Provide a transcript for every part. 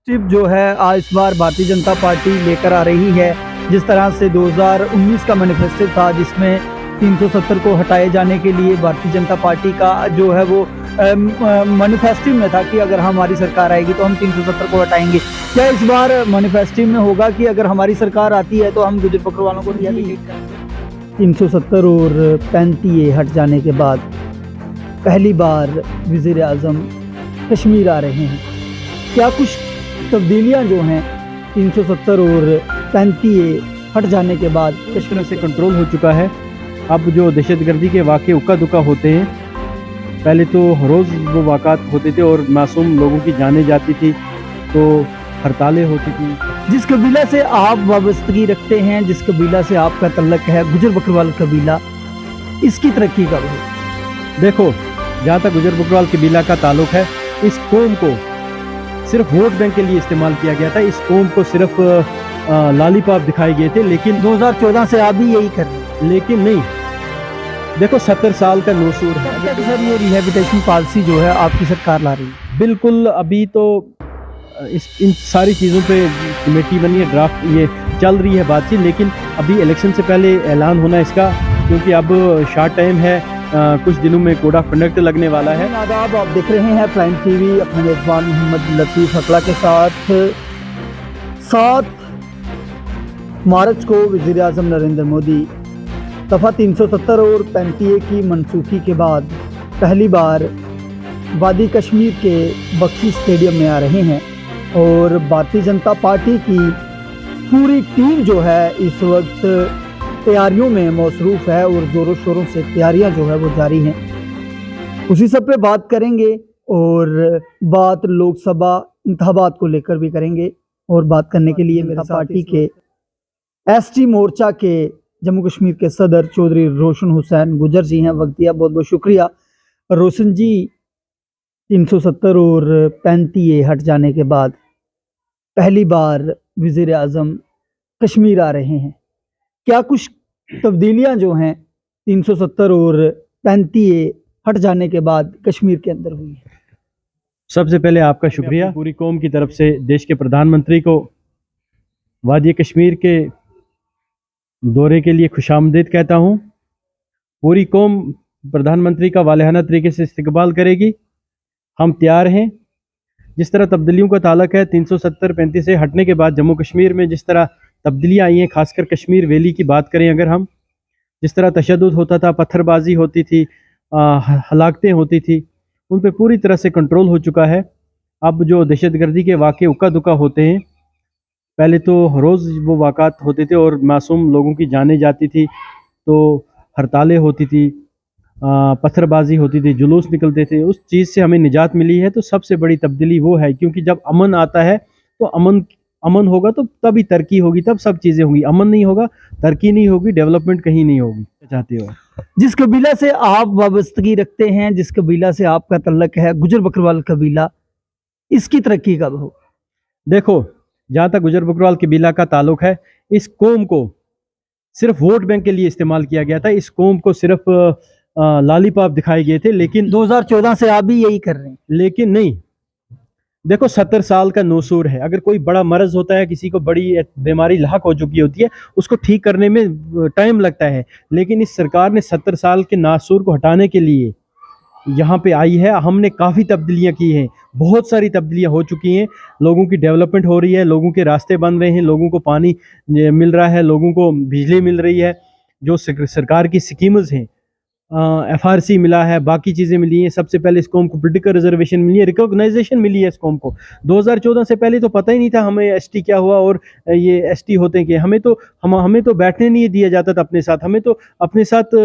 Step जो है आज इस बार भारतीय जनता पार्टी लेकर आ रही है। जिस तरह से 2019 का मैनिफेस्टो था जिसमें 370 को हटाए जाने के लिए भारतीय जनता पार्टी का जो है वो मैनिफेस्टो में था कि अगर हमारी सरकार आएगी तो हम 370 को हटाएंगे। क्या इस बार मैनिफेस्टो में होगा कि अगर हमारी सरकार आती है तो हम गुजर बकरवालों को रिहैबिलिटेट करेंगे? 370 और 35 हट जाने के बाद पहली बार वज़ीर आज़म कश्मीर आ रहे हैं। क्या कुछ तब्दीलियां जो हैं 370 और 35 हट जाने के बाद कश्मीर से कंट्रोल हो चुका है। अब जो दहशतगर्दी के वाक़े उक्का दुक्का होते हैं, पहले तो हर रोज़ वो वाक़ात होते थे और मासूम लोगों की जानें जाती थी, तो हड़तालें होती थी। जिस कबीला से आप वाबस्तगी रखते हैं, जिस कबीला से आपका तल्लक है, गुजर बकरवाल कबीला, इसकी तरक्की कब हो? देखो, जहाँ तक गुजर बकरवाल कबीला का ताल्लुक है, इस कौम को सिर्फ वोट बैंक के लिए इस्तेमाल किया गया था। इस कौम को सिर्फ लॉलीपॉप दिखाए गए थे, लेकिन 2014 से आप भी यही कर रहे हैं। लेकिन नहीं, देखो 70 साल का नूसूर है। सर ये रिहैबिलिटेशन पॉलिसी जो है आपकी सरकार ला रही है? बिल्कुल, अभी तो इन सारी चीज़ों पे कमेटी बनी है, ड्राफ्ट ये चल रही है बातचीत, लेकिन अभी इलेक्शन से पहले ऐलान होना इसका, क्योंकि अब शॉर्ट टाइम है, कुछ दिनों में कोड ऑफ कंडक्ट लगने वाला है। आदाब, आप देख रहे हैं प्राइम टीवी अपने मेज़बान मोहम्मद लतीफ़ अकला के साथ। 7 मार्च को वज़ीर आज़म नरेंद्र मोदी दफ़ा 370 और 35 की मनसूखी के बाद पहली बार वादी कश्मीर के बख्शी स्टेडियम में आ रहे हैं और भारतीय जनता पार्टी की पूरी टीम जो है इस वक्त तैयारियों में मसरूफ़ है और ज़ोरों शोरों से तैयारियां जो है वो जारी हैं। उसी सब पे बात करेंगे और बात लोकसभा इंतखाबात को लेकर भी करेंगे। और बात करने के लिए मेरे पार्टी के एसटी मोर्चा के जम्मू कश्मीर के सदर चौधरी रोशन हुसैन गुजर जी हैं। वक्त दिया, बहुत बहुत शुक्रिया रोशन जी। 370 और 35 हट जाने के बाद पहली बार वज़ीर आज़म कश्मीर आ रहे हैं। क्या कुछ तब्दीलियां जो हैं 370 और 35 हट जाने के बाद कश्मीर के अंदर हुई है? सबसे पहले आपका शुक्रिया पूरी कौम की तरफ से। देश के प्रधानमंत्री को वादी कश्मीर के दौरे के लिए खुशामदीद कहता हूँ। पूरी कौम प्रधानमंत्री का वालिहाना तरीके से इस्तकबाल करेगी, हम तैयार हैं। जिस तरह तब्दीलियों का ताल्लुक है 370-35 से हटने के बाद जम्मू कश्मीर में जिस तरह तब्दीलियाँ आई हैं, खासकर कश्मीर वैली की बात करें अगर हम, जिस तरह तशद्दुद होता था, पत्थरबाजी होती थी, हलाकतें होती थी, उन पे पूरी तरह से कंट्रोल हो चुका है। अब जो दहशतगर्दी के वाक़े उक्का दुक्का होते हैं, पहले तो हर रोज़ वो वाक़ात होते थे और मासूम लोगों की जानें जाती थी, तो हड़तालें होती थी, पत्थरबाजी होती थी, जुलूस निकलते थे। उस चीज़ से हमें निजात मिली है। तो सबसे बड़ी तब्दीली वो है, क्योंकि जब अमन आता है तो अमन होगा तो तभी तरक्की होगी, तब सब चीज़ें होंगी। अमन नहीं होगा, तरक्की नहीं होगी, डेवलपमेंट कहीं नहीं होगी। चाहते हो? जिस कबीला से आप वाबस्तगी रखते हैं, जिस कबीला से आपका तल्लक है, गुजर बकरवाल कबीला, इसकी तरक्की कब हो? देखो, जहाँ तक गुजर बकरवाल कबीला का ताल्लुक है, इस कौम को सिर्फ वोट बैंक के लिए इस्तेमाल किया गया था। इस कौम को सिर्फ लॉलीपॉप दिखाए गए थे, लेकिन 2014 से आप भी यही कर रहे हैं। लेकिन नहीं, देखो 70 साल का नूसूर है। अगर कोई बड़ा मर्ज होता है, किसी को बड़ी बीमारी लाहक हो चुकी होती है, उसको ठीक करने में टाइम लगता है, लेकिन इस सरकार ने 70 साल के नासूर को हटाने के लिए यहाँ पे आई है। हमने काफ़ी तब्दीलियाँ की हैं, बहुत सारी तब्दीलियाँ हो चुकी हैं। लोगों की डेवलपमेंट हो रही है, लोगों के रास्ते बन रहे हैं, लोगों को पानी मिल रहा है, लोगों को बिजली मिल रही है, जो सरकार की स्कीम्स हैं, FRC मिला है, बाकी चीज़ें मिली हैं। सबसे पहले इस कौम को पोलिटिकल रिजर्वेशन मिली है, रिकॉग्नाइजेशन मिली है इस कौम को। 2014 से पहले तो पता ही नहीं था हमें ST क्या हुआ और ये ST होते हैं कि हमें तो बैठने नहीं दिया जाता था अपने साथ। हमें तो अपने साथ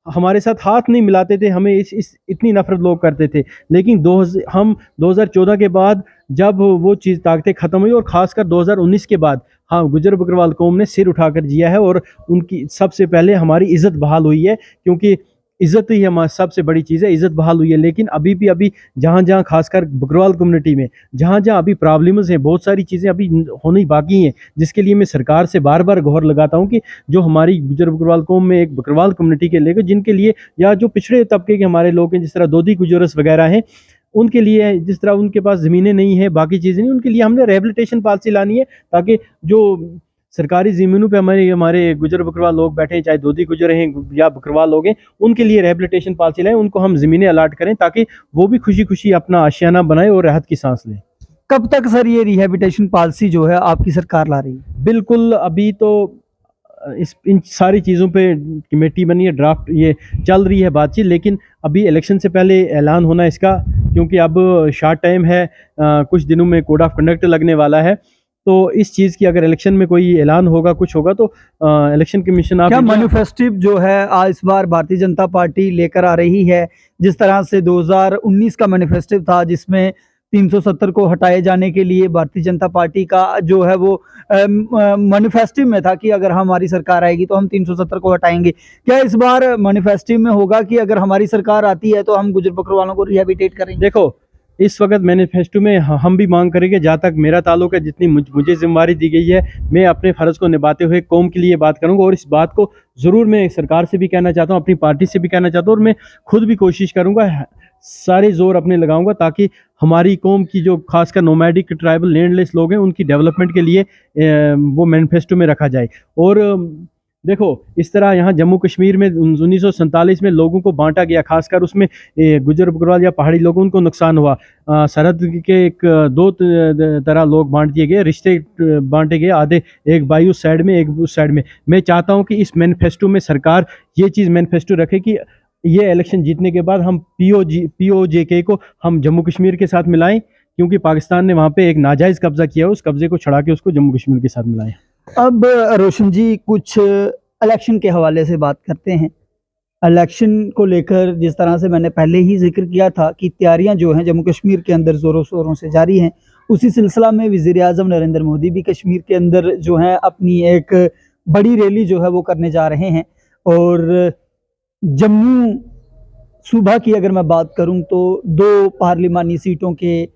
हमारे साथ हाथ नहीं मिलाते थे, हमें इस इतनी नफरत लोग करते थे। लेकिन 2014 के बाद जब वो चीज़ ताकतें ख़त्म हुई, और ख़ासकर 2019 के बाद, हाँ, गुजर बकरवाल कौम ने सिर उठाकर जिया है और उनकी सबसे पहले हमारी इज़्ज़त बहाल हुई है, क्योंकि इज़्ज़त ही हमारी सबसे बड़ी चीज़ है। इज़्ज़त बहाल हुई है, लेकिन अभी जहाँ जहाँ खासकर बकरवाल कम्युनिटी में जहाँ जहाँ अभी प्रॉब्लम्स हैं, बहुत सारी चीज़ें अभी होनी बाकी हैं, जिसके लिए मैं सरकार से बार बार गुहार लगाता हूँ कि जो हमारी गुजर बकरवाल कौम में एक बकरवाल कम्युनिटी के लेकर, जिनके लिए, या जो पिछड़े तबके के हमारे लोग हैं, जिस तरह दोदी गुजरस वगैरह हैं, उनके लिए जिस तरह उनके पास ज़मीनें नहीं है, बाकी चीज़ें नहीं, उनके लिए हमने रिहेबिलिटेशन पॉलिसी लानी है, ताकि जो सरकारी ज़मीनों पे हमारे हमारे गुजर बकरवाल लोग बैठे हैं, चाहे दोधी गुजर हैं या बकरवाल लोग हैं, उनके लिए रिहेबिलिटेशन पॉलिसी लाएं, उनको हम ज़मीनें अलाट करें ताकि वो भी खुशी खुशी अपना आशियाना बनाए और राहत की सांस लें। कब तक सर ये रिहेबिलिटेशन पॉलिसी जो है आपकी सरकार ला रही है? बिल्कुल, अभी तो इस इन सारी चीज़ों पे कमेटी बनी है, ड्राफ्ट ये चल रही है बातचीत, लेकिन अभी इलेक्शन से पहले ऐलान होना इसका, क्योंकि अब शार्ट टाइम है, कुछ दिनों में कोड ऑफ कंडक्ट लगने वाला है। तो इस चीज़ की अगर इलेक्शन में कोई ऐलान होगा, कुछ होगा, तो इलेक्शन कमीशन क्या मैनिफेस्टो जो है आज इस बार भारतीय जनता पार्टी लेकर आ रही है, जिस तरह से 2019 का मैनिफेस्टो था जिसमें 370 को हटाए जाने के लिए भारतीय जनता पार्टी का जो है वो मैनिफेस्टो में था कि अगर हमारी सरकार आएगी तो हम 370 को हटाएंगे। क्या इस बार मैनिफेस्टो में होगा कि अगर हमारी सरकार आती है तो हम गुजर बकरवालों को रिहेबिलिटेट करेंगे? देखो, इस वक्त मैनिफेस्टो में हम भी मांग करेंगे, जहाँ तक मेरा ताल्लुक है, जितनी मुझे जिम्मेदारी दी गई है, मैं अपने फ़र्ज़ को निभाते हुए कौम के लिए बात करूँगा, और इस बात को ज़रूर मैं सरकार से भी कहना चाहता हूँ, अपनी पार्टी से भी कहना चाहता हूँ, और मैं खुद भी कोशिश करूँगा, सारे जोर अपने लगाऊंगा, ताकि हमारी कौम की जो खासकर नोमैडिक ट्राइबल लैंडलेस लोग हैं उनकी डेवलपमेंट के लिए वो मैनिफेस्टो में रखा जाए। और देखो, इस तरह यहाँ जम्मू कश्मीर में 1947 में लोगों को बांटा गया, खासकर उसमें गुजर बकरवाल या पहाड़ी लोगों को नुकसान हुआ। सरहद के दो तरह लोग बांट दिए गए, रिश्ते बांटे गए, आधे एक भाई उस साइड में, एक उस साइड में। मैं चाहता हूँ कि इस मैनिफेस्टो में सरकार ये चीज़ मैनिफेस्टो रखे कि ये इलेक्शन जीतने के बाद हम POJK को हम जम्मू कश्मीर के साथ मिलाएं, क्योंकि पाकिस्तान ने वहाँ पे एक नाजायज़ कब्जा किया, उस कब्जे को छड़ा के उसको जम्मू कश्मीर के साथ मिलाएं। अब रोशन जी, कुछ इलेक्शन के हवाले से बात करते हैं। इलेक्शन को लेकर जिस तरह से मैंने पहले ही जिक्र किया था कि तैयारियां जो हैं जम्मू कश्मीर के अंदर ज़ोरों शोरों से जारी हैं, उसी सिलसिला में वज़ीर-ए-आज़म नरेंद्र मोदी भी कश्मीर के अंदर जो है अपनी एक बड़ी रैली जो है वो करने जा रहे हैं। और जम्मू सूबा की अगर मैं बात करूं तो 2 पार्लिमानी सीटों के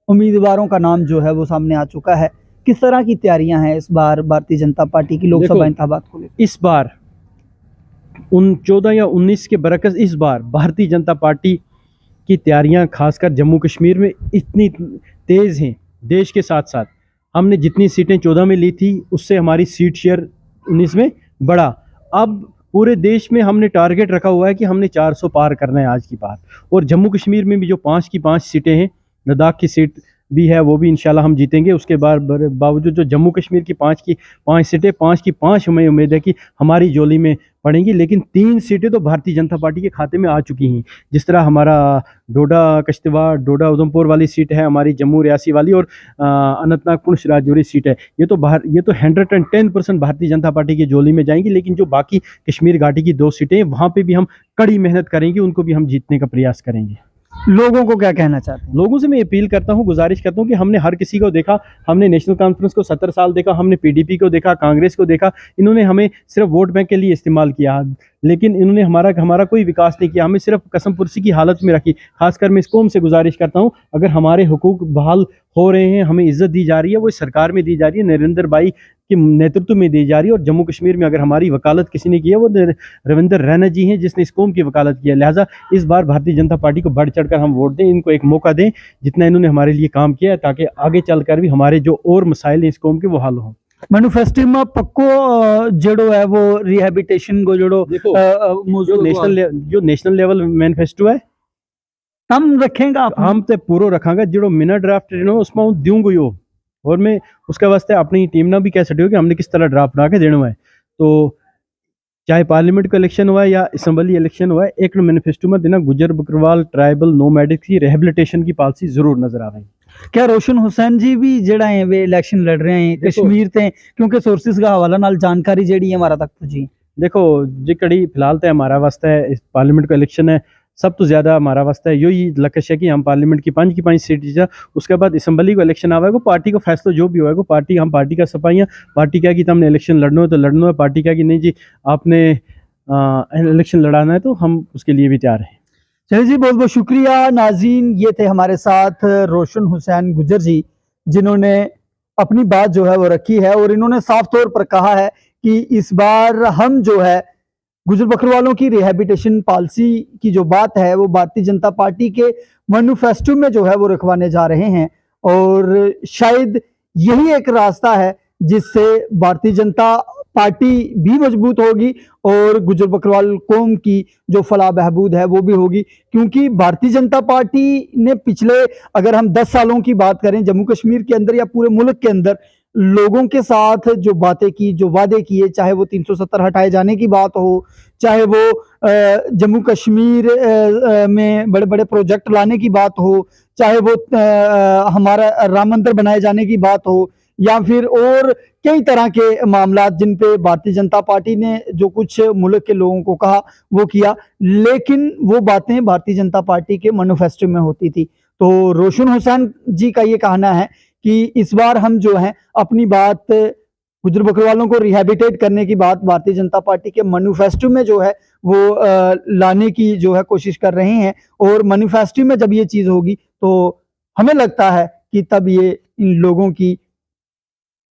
उम्मीदवारों का नाम जो है वो सामने आ चुका है। किस तरह की तैयारियां हैं इस बार भारतीय जनता पार्टी की लोकसभा इंतखाबात को लेकर? इस बार 14 या 19 के बरकस इस बार भारतीय जनता पार्टी की तैयारियां खासकर जम्मू कश्मीर में इतनी तेज़ हैं, देश के साथ साथ हमने जितनी सीटें 14 में ली थी उससे हमारी सीट शेयर 19 में बढ़ा। अब पूरे देश में हमने टारगेट रखा हुआ है कि हमने 400 पार करना है आज की बात। और जम्मू कश्मीर में भी जो 5 की 5 सीटें हैं, लद्दाख की सीट भी है, वो भी इंशाल्लाह हम जीतेंगे। उसके बावजूद जो जम्मू कश्मीर की 5 की 5 सीटें, 5 की 5 हमें उम्मीद है कि हमारी झोली में पड़ेंगी, लेकिन 3 सीटें तो भारतीय जनता पार्टी के खाते में आ चुकी हैं। जिस तरह हमारा डोडा किश्तवाड़, डोडा उधमपुर वाली सीट है, हमारी जम्मू रियासी वाली, और अनंतनाग पुंछ राजौरी सीट है, ये तो 110% भारतीय जनता पार्टी की झोली में जाएंगी। लेकिन जो बाकी कश्मीर घाटी की 2 सीटें हैं, वहाँ पर भी हम कड़ी मेहनत करेंगे, उनको भी हम जीतने का प्रयास करेंगे। लोगों को क्या कहना चाहते हैं? लोगों से मैं अपील करता हूं, गुजारिश करता हूं कि हमने हर किसी को देखा, हमने नेशनल कॉन्फ्रेंस को 70 साल देखा, हमने PDP को देखा, कांग्रेस को देखा, इन्होंने हमें सिर्फ वोट बैंक के लिए इस्तेमाल किया, लेकिन इन्होंने हमारा कोई विकास नहीं किया, हमें सिर्फ कसम पुरसी की हालत में रखी। खासकर मैं इस कौम से गुजारिश करता हूं, अगर हमारे हुकूक बहाल हो रहे हैं, हमें इज्जत दी जा रही है, वो इस सरकार में दी जा रही है, नरेंद्र भाई के नेतृत्व में दी जा रही है। और जम्मू कश्मीर में अगर हमारी वकालत किसी ने की है, वो रविंदर रैना जी हैं, जिसने इस कौम की वकालत की है। लिहाजा इस बार भारतीय जनता पार्टी को बढ़ चढ़कर हम वोट दें, इनको एक मौका दें, जितना इन्होंने हमारे लिए काम किया है, ताकि आगे चलकर भी हमारे जो और मसाइल हैं इस कौम के वो हल हों। मैनिफेस्टो में पक्को जड़ो है वो रिहेबिलिटेशन को जड़ो देखो, जो नेशनल लेवल मैनिफेस्टो है हम रखेंगे, हम तो पूरा रखांगे, जो मिना ड्राफ्ट उसमें हूँ दूंगा यो, और मैं उसके वास्ते अपनी टीम ना भी कह सकती हूँ कि हमने किस तरह ड्राफ्ट बना के देना है। तो चाहे पार्लियामेंट का इलेक्शन हुआ है या असम्बली इलेक्शन हुआ है, एक मैनिफेस्टो में देना गुजर बकरवाल ट्राइबल नोमैडिक की रिहेबिलिटेशन की पॉलिसी जरूर नजर आ रही है। क्या रोशन हुसैन जी भी जड़ा है वे इलेक्शन लड़ रहे हैं कश्मीर से, क्योंकि सोर्सेज का हवाला नाल जानकारी जेडी है हमारा तक पुजी? देखो जी, कड़ी फिलहाल तो हमारा वास्ता है, इस पार्लियामेंट का इलेक्शन है, सब तो ज़्यादा हमारा वास्ता है यही लक्ष्य है कि हम पार्लियामेंट की 5 की 5 सीट जीता। उसके बाद असम्बली को इलेक्शन आवेगा, पार्टी को फैसला जो भी होगा, हम पार्टी का सफाइयाँ, पार्टी क्या कि हमने इलेक्शन लड़ना है तो लड़ना है, पार्टी क्या कि नहीं जी आपने इलेक्शन लड़ाना है, तो हम उसके लिए भी तैयार हैं। चलिए जी, बहुत बहुत शुक्रिया नाज़रीन। ये थे हमारे साथ रोशन हुसैन गुजर जी, जिन्होंने अपनी बात जो है वो रखी है, और इन्होंने साफ तौर पर कहा है कि इस बार हम जो है गुजर बकरवालों की रिहैबिलिटेशन पॉलिसी की जो बात है वो भारतीय जनता पार्टी के मैनिफेस्टो में जो है वो रखवाने जा रहे हैं, और शायद यही एक रास्ता है जिससे भारतीय जनता पार्टी भी मजबूत होगी और गुजर बकरवाल कौम की जो फलाह बहबूद है वो भी होगी। क्योंकि भारतीय जनता पार्टी ने पिछले, अगर हम 10 सालों की बात करें, जम्मू कश्मीर के अंदर या पूरे मुल्क के अंदर लोगों के साथ जो बातें की, जो वादे किए, चाहे वो 370 हटाए जाने की बात हो, चाहे वो जम्मू कश्मीर में बड़े बड़े प्रोजेक्ट लाने की बात हो, चाहे वो हमारा राम मंदिर बनाए जाने की बात हो, या फिर और कई तरह के मामला जिन पे भारतीय जनता पार्टी ने जो कुछ मुल्क के लोगों को कहा वो किया, लेकिन वो बातें भारतीय जनता पार्टी के मैनिफेस्टो में होती थी। तो रोशन हुसैन जी का ये कहना है कि इस बार हम जो है अपनी बात, गुजर बकरवालों को रिहैबिलिटेट करने की बात भारतीय जनता पार्टी के मैनिफेस्टो में जो है वो लाने की जो है कोशिश कर रहे हैं, और मैनिफेस्टो में जब ये चीज़ होगी तो हमें लगता है कि तब ये इन लोगों की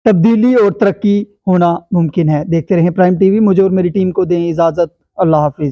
तब्दीली और तरक्की होना मुमकिन है। देखते रहें प्राइम टीवी। मुझे और मेरी टीम को दें इजाज़त। अल्लाह हाफिज़।